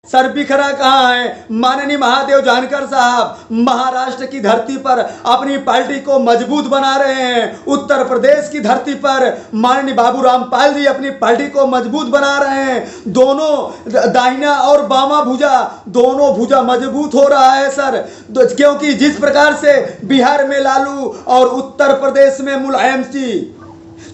Sir बिखरा कहाँ है? माननीय महादेव जानकर साहब महाराष्ट्र की धरती पर अपनी पार्टी को मजबूत बना रहे हैं। उत्तर प्रदेश की धरती पर माननीय बाबू रामपाल जी अपनी पार्टी को मजबूत बना रहे हैं। दोनों दाहिना और बामा भुजा, दोनों भुजा मजबूत हो रहा है सर, क्योंकि जिस प्रकार से बिहार में लालू और उत्तर प्रदेश में मुलायम जी,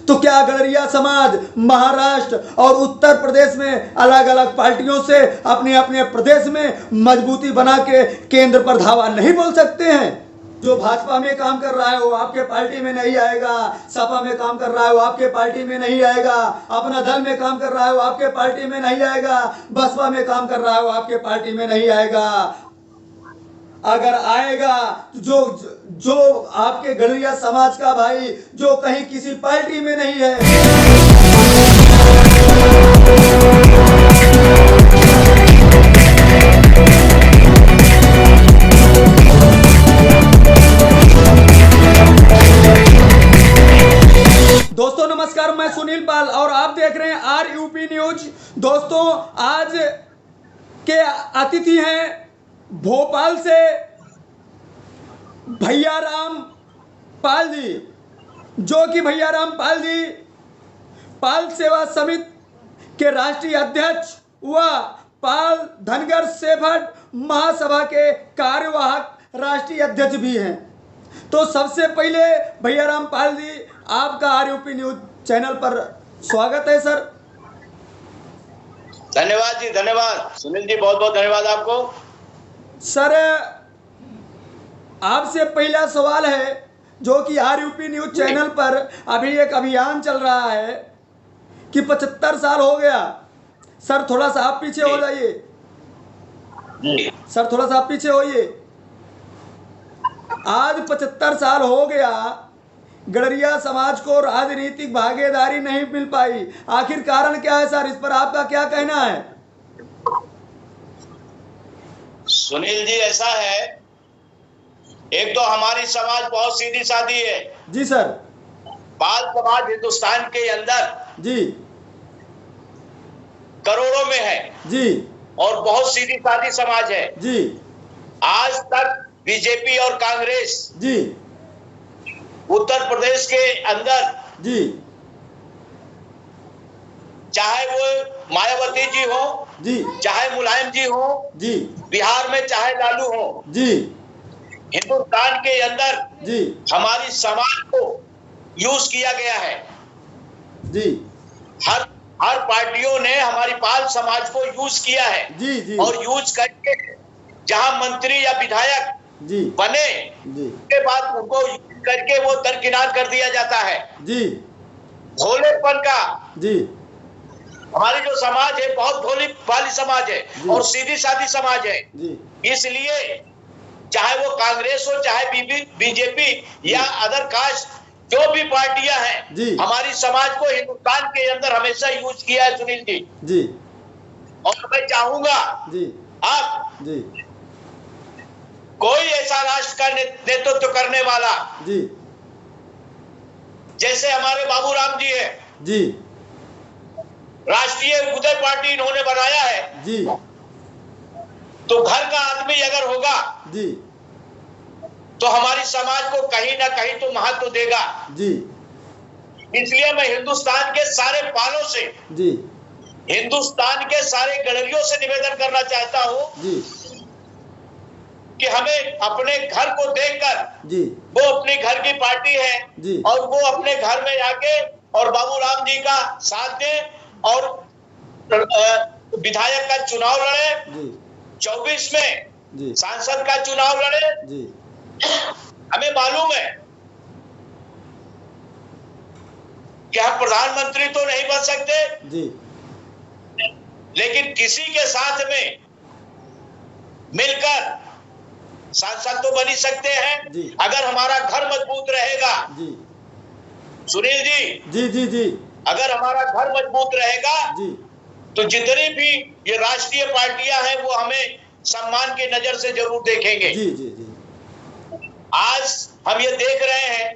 तो क्या गडरिया समाज महाराष्ट्र और उत्तर प्रदेश में अलग अलग पार्टियों से अपने अपने प्रदेश में मजबूती बना के केंद्र पर धावा नहीं बोल सकते हैं? जो भाजपा में काम कर रहा है वो आपके पार्टी में नहीं आएगा, सपा में काम कर रहा है वो आपके पार्टी में नहीं आएगा, अपना दल में काम कर रहा है वो आपके पार्टी में नहीं आएगा, बसपा में काम कर रहा है वो आपके पार्टी में नहीं आएगा। अगर आएगा जो जो आपके गडरिया समाज का भाई जो कहीं किसी पार्टी में नहीं है। दोस्तों नमस्कार, मैं सुनील पाल और आप देख रहे हैं RUP न्यूज। दोस्तों आज के अतिथि हैं भोपाल से भैया राम पाल जी, जो कि भैया राम पाल जी पाल सेवा समिति के राष्ट्रीय अध्यक्ष व पाल धनगर सेफर्ड महासभा के कार्यवाहक राष्ट्रीय अध्यक्ष भी हैं। तो सबसे पहले भैया राम पाल जी, आपका RUP न्यूज चैनल पर स्वागत है सर। धन्यवाद जी, धन्यवाद सुनील जी, बहुत बहुत धन्यवाद आपको। सर आपसे पहला सवाल है, जो कि RUP न्यूज चैनल पर अभी एक अभियान चल रहा है कि 75 साल हो गया। सर थोड़ा सा आप पीछे हो जाइए, सर थोड़ा सा आप पीछे होइए। आज 75 साल हो गया, गडरिया समाज को राजनीतिक भागीदारी नहीं मिल पाई। आखिर कारण क्या है सर? इस पर आपका क्या कहना है? सुनील जी ऐसा है, एक तो हमारी समाज बहुत सीधी सादी है जी सर। पाल समाज हिंदुस्तान के अंदर जी करोड़ों में है जी, और बहुत सीधी सादी समाज है जी। आज तक बीजेपी और कांग्रेस जी उत्तर प्रदेश के अंदर जी, चाहे वो मायावती जी हो जी, चाहे मुलायम जी हो जी, बिहार में चाहे लालू हो, जी, हिंदुस्तान के अंदर जी, हमारी समाज को यूज किया गया है। जी, हर हर पार्टियों ने हमारी पाल समाज को यूज किया है जी, जी, और यूज करके जहां मंत्री या विधायक जी, बने जी, के बाद उनको यूज करके वो दरकिनार कर दिया जाता है। जी, भोलेपन का जी, हमारी जो समाज है बहुत भोली भाली समाज है और सीधी सादी समाज है। जी, इसलिए चाहे वो कांग्रेस हो चाहे बीजेपी या अदर कास्ट जो भी पार्टियां हैं, हमारी समाज को हिंदुस्तान के अंदर हमेशा यूज किया है सुनील जी। जी, और मैं चाहूंगा जी, आप जी, कोई ऐसा राष्ट्र का नेतृत्व करने वाला, जी, जैसे हमारे बाबू राम जी है, जी, राष्ट्रीय उदय पार्टी इन्होंने बनाया है, जी, तो घर का आदमी अगर होगा जी, तो हमारी समाज को कहीं ना कहीं तो महत्व देगा। जी, इसलिए मैं हिंदुस्तान के सारे पालों से, जी, हिंदुस्तान के सारे गडरियों से निवेदन करना चाहता हूं जी, कि हमें अपने घर को देखकर, जी, वो अपने घर की पार्टी है जी, और वो अपने घर में आके और बाबू राम जी का साथ दें और विधायक का चुनाव लड़े, 24 में सांसद का चुनाव लड़े। जी, हमें मालूम है कि हम प्रधानमंत्री तो नहीं बन सकते, जी, लेकिन किसी के साथ में मिलकर सांसद तो बन ही सकते हैं जी। अगर हमारा घर मजबूत रहेगा। जी, सुनील जी, जी, जी, जी, अगर हमारा घर मजबूत रहेगा जी, तो जितनी भी ये राष्ट्रीय पार्टियां हैं वो हमें सम्मान की नजर से जरूर देखेंगे। जी, जी, जी, आज हम ये देख रहे हैं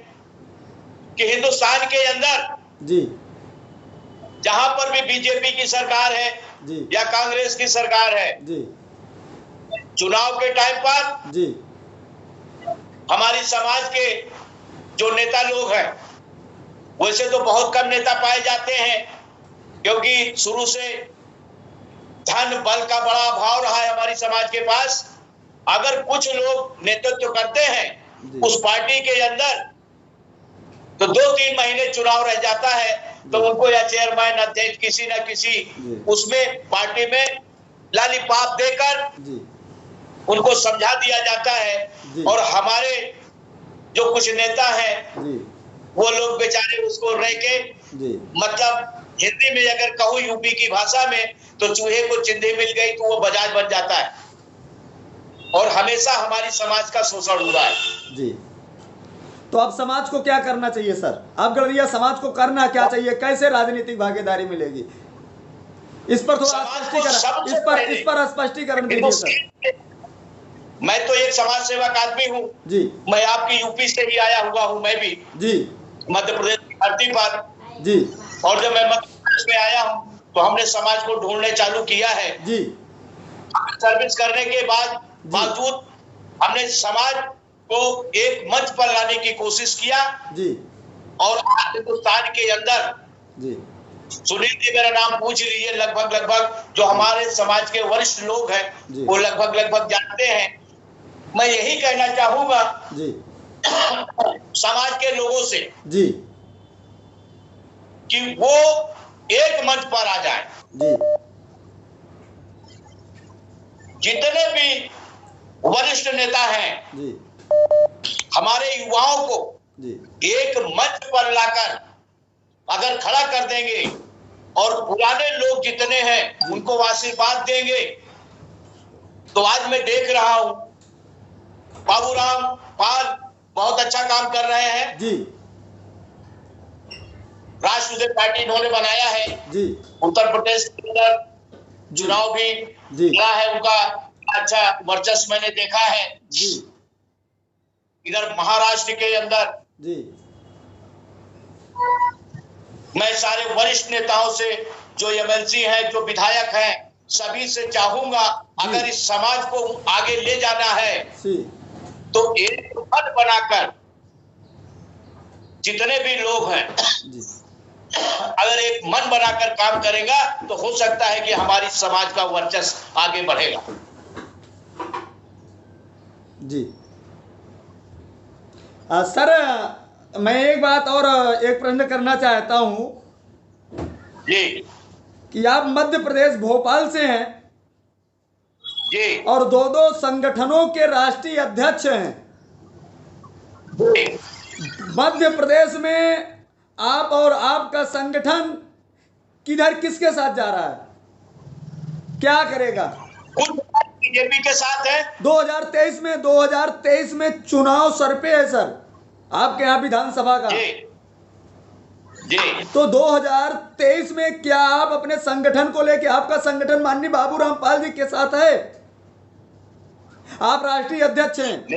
कि हिंदुस्तान के अंदर जी, जहां पर भी बीजेपी की सरकार है जी, या कांग्रेस की सरकार है, जी, चुनाव के टाइम पर जी, हमारी समाज के जो नेता लोग हैं, वैसे तो बहुत कम नेता पाए जाते हैं, क्योंकि शुरू से धन बल का बड़ा अभाव रहा है हमारी समाज के पास। अगर कुछ लोग नेतृत्व करते हैं उस पार्टी के अंदर, तो 2-3 महीने चुनाव रह जाता है, तो उनको या चेयरमैन अध्यक्ष किसी न किसी उसमें पार्टी में लालीपाप देकर उनको समझा दिया जाता है। और हमारे जो कुछ नेता हैं वो लोग बेचारे उसको रह के, मतलब हिंदी में अगर कहूं यूपी की भाषा में, तो चूहे को चिंधी मिल गई तो वो बजाज बन जाता है। और हमेशा हमारी समाज का शोषण हुआ है। जी, तो अब समाज को क्या करना चाहिए सर? अब गड़रिया समाज को करना क्या चाहिए? कैसे राजनीतिक भागीदारी मिलेगी? इस पर थोड़ा स्पष्टीकरण, इस पर स्पष्टीकरण दीजिए सर। मैं तो एक समाज सेवक आदमी हूँ जी, मैं आपकी यूपी से ही आया हुआ हूँ, मैं भी जी, मध्य प्रदेश की धरती पर जी, और जब मैं मध्य प्रदेश में आया हूँ तो हमने समाज को ढूंढने चालू किया है। जी, सर्विस करने के बावजूद हमने समाज को एक मंच पर लाने की कोशिश किया। जी, और आज हिंदुस्तान के अंदर, जी, सुनील जी मेरा नाम पूछ लीजिए, लगभग जो हमारे समाज के वरिष्ठ लोग हैं वो लगभग जानते हैं। मैं यही कहना चाहूंगा जी, समाज के लोगों से जी, कि वो एक मंच पर आ जाए। जी, जितने भी वरिष्ठ नेता हैं, जी, हमारे युवाओं को जी, एक मंच पर लाकर अगर खड़ा कर देंगे और पुराने लोग जितने हैं उनको आशीर्वाद देंगे, तो आज मैं देख रहा हूं बाबूराम पाल बहुत अच्छा काम कर रहे हैं। जी, राष्ट्रीय पार्टी इन्होंने बनाया है। जी, उत्तर प्रदेश के अंदर चुनाव भी लड़ा है उनका, अच्छा वर्चस्व मैंने देखा है। जी, इधर महाराष्ट्र के अंदर जी, मैं सारे वरिष्ठ नेताओं से, जो एमएलसी हैं, जो विधायक हैं, सभी से चाहूंगा अगर इस समाज को आगे ले जाना है तो एक मन बनाकर जितने भी लोग हैं अगर एक मन बनाकर काम करेगा तो हो सकता है कि हमारी समाज का वर्चस्व आगे बढ़ेगा। जी, सर मैं एक बात और एक प्रश्न करना चाहता हूं जी कि आप मध्य प्रदेश भोपाल से हैं जी और दो संगठनों के राष्ट्रीय अध्यक्ष हैं। मध्य प्रदेश में आप और आपका संगठन किधर किसके साथ जा रहा है, क्या करेगा? कुछ बीजेपी के साथ है। 2023 में चुनाव सर पे है सर, आपके यहाँ विधानसभा का। जी। तो 2023 में क्या आप अपने संगठन को लेके, आपका संगठन माननीय बाबूराम पाल जी के साथ है? आप राष्ट्रीय अध्यक्ष हैं।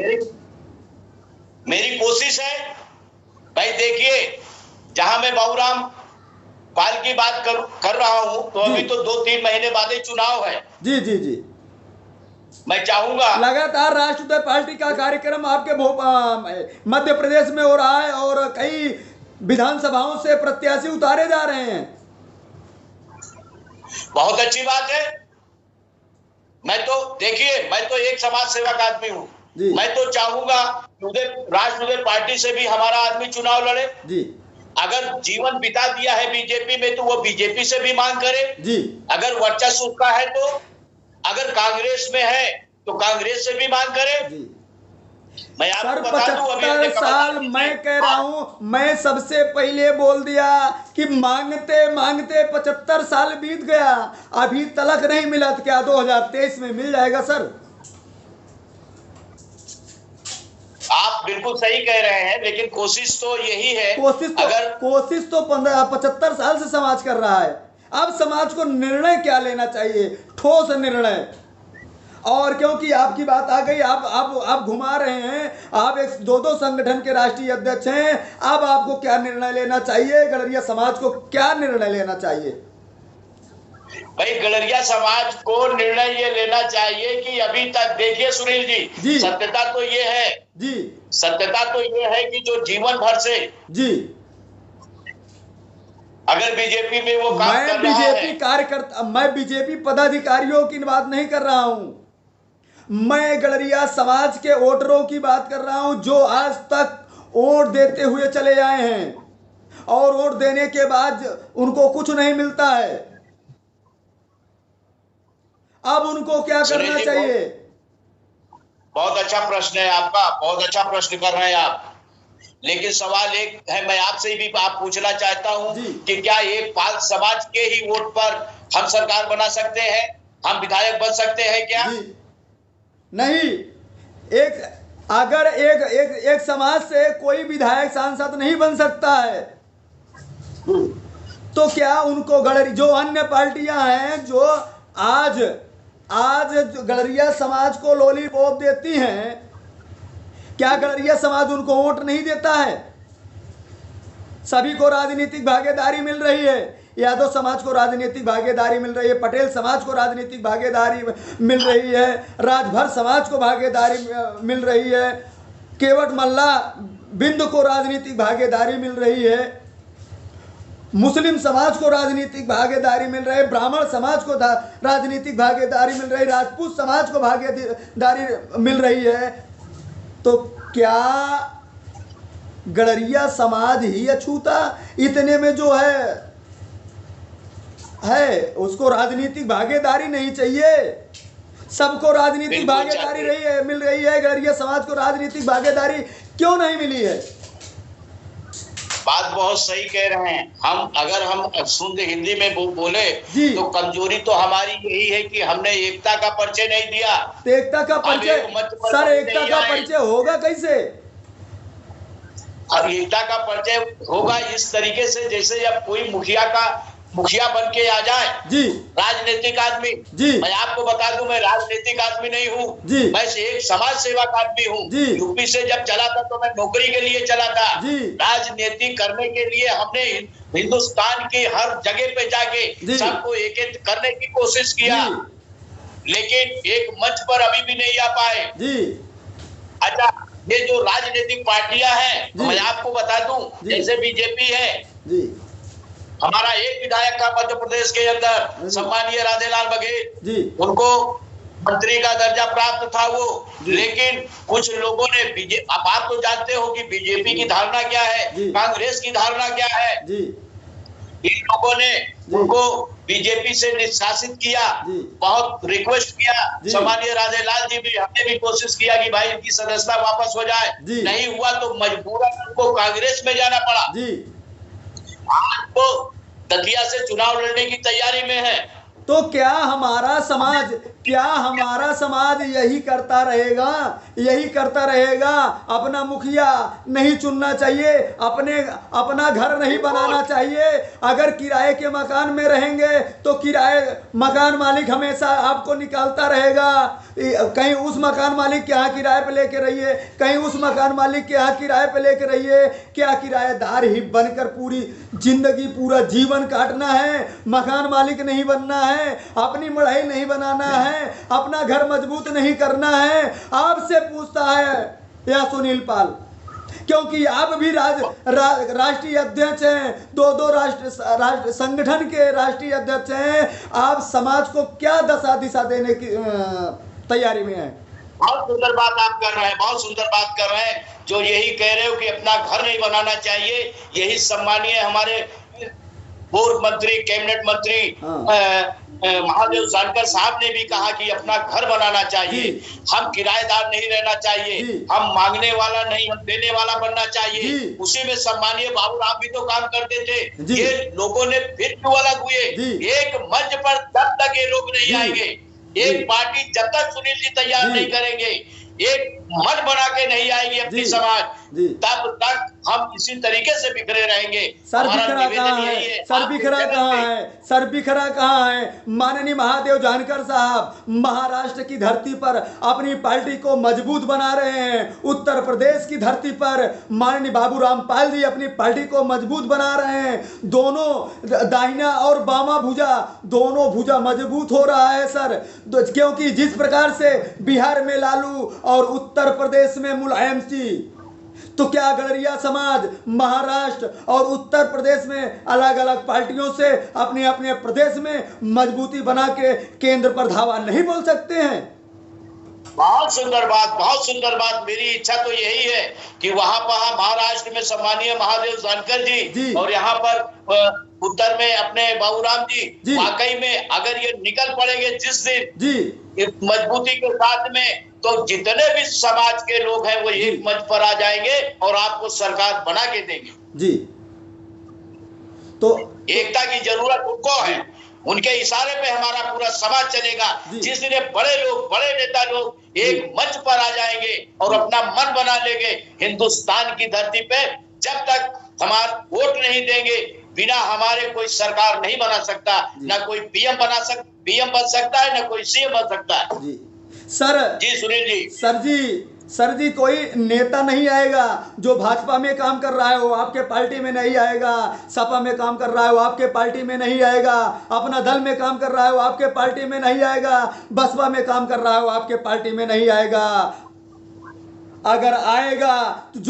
मेरी कोशिश है भाई, देखिए जहां मैं बाबूराम पाल की बात कर रहा हूं तो अभी तो 2-3 महीने बाद ही चुनाव है। जी जी जी, मैं चाहूंगा लगातार राष्ट्रीय पार्टी का कार्यक्रम आपके मध्य प्रदेश में हो रहा है और कई विधानसभाओं से प्रत्याशी उतारे जा रहे हैं। बहुत अच्छी बात है। मैं तो देखिए, मैं तो एक समाज सेवक आदमी हूँ। मैं तो चाहूंगा राष्ट्रीय पार्टी से भी हमारा आदमी चुनाव लड़े। जी, अगर जीवन बिता दिया है बीजेपी में तो वो बीजेपी से भी मांग करे। जी, अगर वर्चस्व उसका है तो, अगर कांग्रेस में है तो कांग्रेस से भी मांग करे। जी। मैं आपको सर बता दूं, 75 साल मैं कह रहा हूं, मैं सबसे पहले बोल दिया कि मांगते मांगते 75 साल बीत गया, अभी तलक नहीं मिला। तो क्या 2023 में मिल जाएगा सर? आप बिल्कुल सही कह रहे हैं, लेकिन कोशिश तो यही है। कोशिश तो 75 साल से समाज कर रहा है। अब समाज को निर्णय क्या लेना चाहिए, ठोस निर्णय। और क्योंकि आपकी बात आ गई, आप घुमा रहे हैं, आप एक दो संगठन के राष्ट्रीय अध्यक्ष हैं, अब आपको क्या निर्णय लेना चाहिए, गड़रिया समाज को क्या निर्णय लेना चाहिए? भाई गलरिया समाज को निर्णय ये लेना चाहिए कि अभी तक देखिए सुनील जी, सत्यता तो ये है जी, सत्यता तो ये है कि जो जीवन भर से जी, अगर बीजेपी में वो काम कर रहा है, बीजेपी कार्यकर्ता, मैं बीजेपी पदाधिकारियों की बात नहीं कर रहा हूं, मैं गलरिया समाज के वोटरों की बात कर रहा हूं, जो आज तक वोट देते हुए चले आए हैं और वोट देने के बाद उनको कुछ नहीं मिलता है। अब उनको क्या करना चाहिए? बहुत अच्छा प्रश्न है आपका, बहुत अच्छा प्रश्न कर रहे हैं आप। लेकिन सवाल एक है, मैं आपसे भी आप पूछना चाहता हूं कि क्या एक पाल समाज के ही वोट पर हम सरकार बना सकते हैं, हम विधायक बन सकते हैं क्या? नहीं, एक समाज से कोई विधायक सांसद नहीं बन सकता है। तो क्या उनको जो अन्य पार्टियां हैं जो आज गलरिया समाज को लॉलीपॉप देती हैं, क्या गलरिया समाज उनको वोट नहीं देता है? सभी को राजनीतिक भागीदारी मिल रही है, यादव समाज को राजनीतिक भागीदारी मिल रही है, पटेल समाज को राजनीतिक भागीदारी मिल रही है, राजभर समाज को भागीदारी मिल रही है, केवट मल्ला बिंद को राजनीतिक भागीदारी मिल रही है, मुस्लिम समाज को राजनीतिक भागीदारी मिल रही है, ब्राह्मण समाज को राजनीतिक भागीदारी मिल रही है, राजपूत समाज को भागीदारी मिल रही है। तो क्या गलरिया समाज ही अछूता इतने में जो है उसको राजनीतिक भागीदारी नहीं चाहिए? सबको राजनीतिक भागीदारी मिल रही है, गलरिया समाज को राजनीतिक भागीदारी क्यों नहीं मिली है? बात बहुत सही कह रहे हैं। अगर हम शुद्ध हिंदी में बोले तो कमजोरी तो हमारी यही है कि हमने एकता का परिचय नहीं दिया। एकता का परिचय सर, एकता का परिचय होगा कैसे? अब एकता का परिचय होगा इस तरीके से, जैसे अब कोई मुखिया बन के आ जाए जी, राजनीतिक आदमी जी, मैं आपको बता दूं, मैं राजनीतिक आदमी नहीं हूँ, मैं एक समाज सेवक आदमी हूँ। यूपी से जब चला था तो मैं नौकरी के लिए चला था, राजनीति करने के लिए हमने हिंदुस्तान की हर जगह पे जाके सबको एक करने की कोशिश किया, लेकिन एक मंच पर अभी भी नहीं आ पाए। अच्छा, ये जो राजनीतिक पार्टियां हैं, मैं आपको बता दूं, जैसे बीजेपी है, हमारा एक विधायक था मध्य प्रदेश के अंदर, सम्मानीय राधेलाल बघेल, उनको मंत्री का दर्जा प्राप्त था वो, लेकिन कुछ लोगों ने अब आप तो जानते हो कि बीजेपी की धारणा क्या है, कांग्रेस की धारणा क्या है, इन लोगों ने उनको बीजेपी से निष्कासित किया, बहुत रिक्वेस्ट किया, सम्मानीय राधेलाल जी भी, हमने भी कोशिश किया कि भाई इनकी सदस्यता वापस हो जाए, नहीं हुआ तो मजबूरन उनको कांग्रेस में जाना पड़ा। आज वो दतिया से चुनाव लड़ने की तैयारी में है। तो क्या हमारा समाज यही करता रहेगा? अपना मुखिया नहीं चुनना चाहिए, अपना घर नहीं बनाना चाहिए? अगर किराए के मकान में रहेंगे तो मकान मालिक हमेशा आपको निकालता रहेगा, कहीं उस मकान मालिक के यहाँ किराए पे लेके रहिए, कहीं उस मकान मालिक के यहाँ किराए पे लेके रहिए। क्या किराएदार ही बनकर पूरी जिंदगी, पूरा जीवन काटना है? मकान मालिक नहीं बनना है, अपनी मढ़ाई नहीं बनाना है, अपना घर मजबूत नहीं करना है? आपसे पूछता है या सुनील पाल, क्योंकि आप भी राष्ट्रीय अध्यक्ष हैं, दो राष्ट्र संगठन के राष्ट्रीय अध्यक्ष हैं। आप समाज को क्या दिशा देने की तैयारी में है? बहुत सुंदर बात आप कर रहे हैं, बहुत सुंदर बात कर रहे हैं, जो यही कह रहे हो कि अपना घर नहीं बनाना चाहिए। यही सम्मानीय हमारे पूर्व मंत्री, कैबिनेट मंत्री महादेव जानकर साहब ने भी कहा कि अपना घर बनाना चाहिए, हम किराएदार नहीं रहना चाहिए, हम मांगने वाला नहीं, हम देने वाला बनना चाहिए। उसी में सम्मानीय बाबूराम भी तो काम करते थे। ये लोगों ने फिर क्यों अलग हुए? एक मंच पर जब तक ये लोग नहीं आएंगे, एक पार्टी जब तक सुनील जी तैयार नहीं करेंगे, एक मन बना के नहीं आएगी अपनी समाज, तब तक हम इसी तरीके से बिखरे रहेंगे। सर हमारा बिखरा निवेदन कहाँ यही है? है, सर आपके बिखरा चैनल कहाँ पे। है? सर बिखरा कहाँ है? माननीय महादेव जानकर साहब महाराष्ट्र की धरती पर अपनी पार्टी को मजबूत बना रहे हैं। उत्तर प्रदेश की धरती पर माननीय बाबू रामपाल जी अपनी पार्टी को मजबूत बना रहे हैं। दोनों दाहिना और बामा भुजा, दोनों भुजा मजबूत हो रहा है सर। क्योंकि जिस प्रकार से बिहार में लालू और उत्तर प्रदेश में मुलायम सिंह, तो क्या गड़रिया समाज महाराष्ट्र और उत्तर प्रदेश में अलग अलग पार्टियों से अपने अपने प्रदेश में मजबूती बना के केंद्र पर धावा नहीं बोल सकते हैं? बहुत सुंदर बात, बहुत सुंदर बात। मेरी इच्छा तो यही है कि वहां पर महाराष्ट्र में सम्मानीय महादेव जानकर जी और यहाँ पर उत्तर में अपने बाबूराम जी वाकई में अगर ये निकल पड़ेंगे जिस दिन मजबूती के साथ में, तो जितने भी समाज के लोग हैं वो एक मंच पर आ जाएंगे और आपको सरकार बना के देंगे जी। तो एकता की जरूरत उनको है, उनके इशारे पे हमारा पूरा समाज चलेगा। जिस दिन बड़े लोग, बड़े नेता लोग एक मंच पर आ जाएंगे और अपना मन बना लेंगे हिंदुस्तान की धरती पे, जब तक हमारा वोट नहीं देंगे बिना हमारे कोई सरकार नहीं बना सकता, ना कोई पीएम बन सकता है, ना कोई सीएम बन सकता है। जी सर। जी सुनील जी। सर जी कोई नेता नहीं आएगा जो भाजपा में काम कर रहा है वो आपके पार्टी में नहीं आएगा, सपा में काम कर रहा है वो आपके पार्टी में नहीं आएगा, अपना दल में काम कर रहा है वो आपके पार्टी में नहीं आएगा, बसपा में काम कर रहा है वो आपके पार्टी में नहीं आएगा। अगर आएगा तो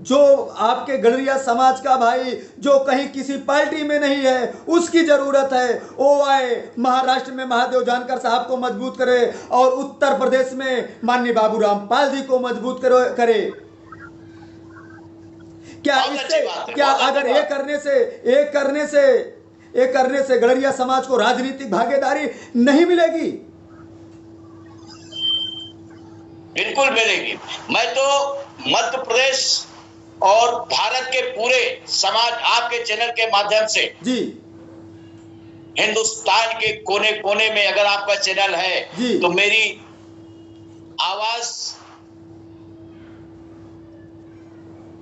जो आपके गड़रिया समाज का भाई जो कहीं किसी पार्टी में नहीं है उसकी जरूरत है, वो आए महाराष्ट्र में महादेव जानकर साहब को मजबूत करे और उत्तर प्रदेश में माननीय बाबू रामपाल जी को मजबूत करे। क्या इससे, क्या अगर एक करने से गड़रिया समाज को राजनीतिक भागीदारी नहीं मिलेगी? बिल्कुल मिलेगी। मैं तो मध्य प्रदेश और भारत के पूरे समाज आपके चैनल के माध्यम से जी, हिंदुस्तान के कोने कोने में अगर आपका चैनल है तो मेरी आवाज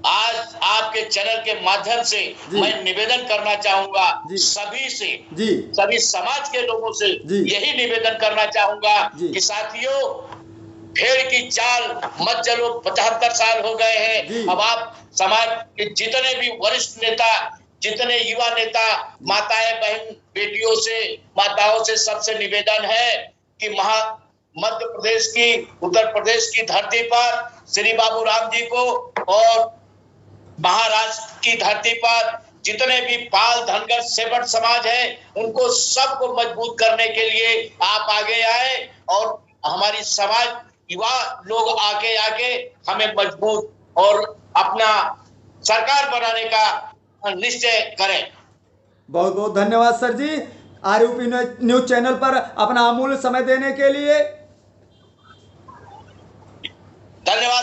आज आपके चैनल के माध्यम से मैं निवेदन करना चाहूंगा सभी समाज के लोगों से यही निवेदन करना चाहूंगा कि साथियों, भेड़ की चाल मत चलो। 75 साल हो गए हैं। अब आप समाज के जितने भी वरिष्ठ नेता, जितने युवा नेता, माताएं, बहन, बेटियों से, माताओं से सबसे निवेदन है कि मध्य प्रदेश की, उत्तर प्रदेश की धरती पर श्री बाबू राम जी को और महाराष्ट्र की धरती पर जितने भी पाल, धनगर, सेवट समाज है उनको सबको मजबूत करने के लिए आप आगे आए और हमारी समाज युवा लोग आके हमें मजबूत और अपना सरकार बनाने का निश्चय करें। बहुत बहुत धन्यवाद सर जी, आरयूपी न्यूज चैनल पर अपना अमूल्य समय देने के लिए।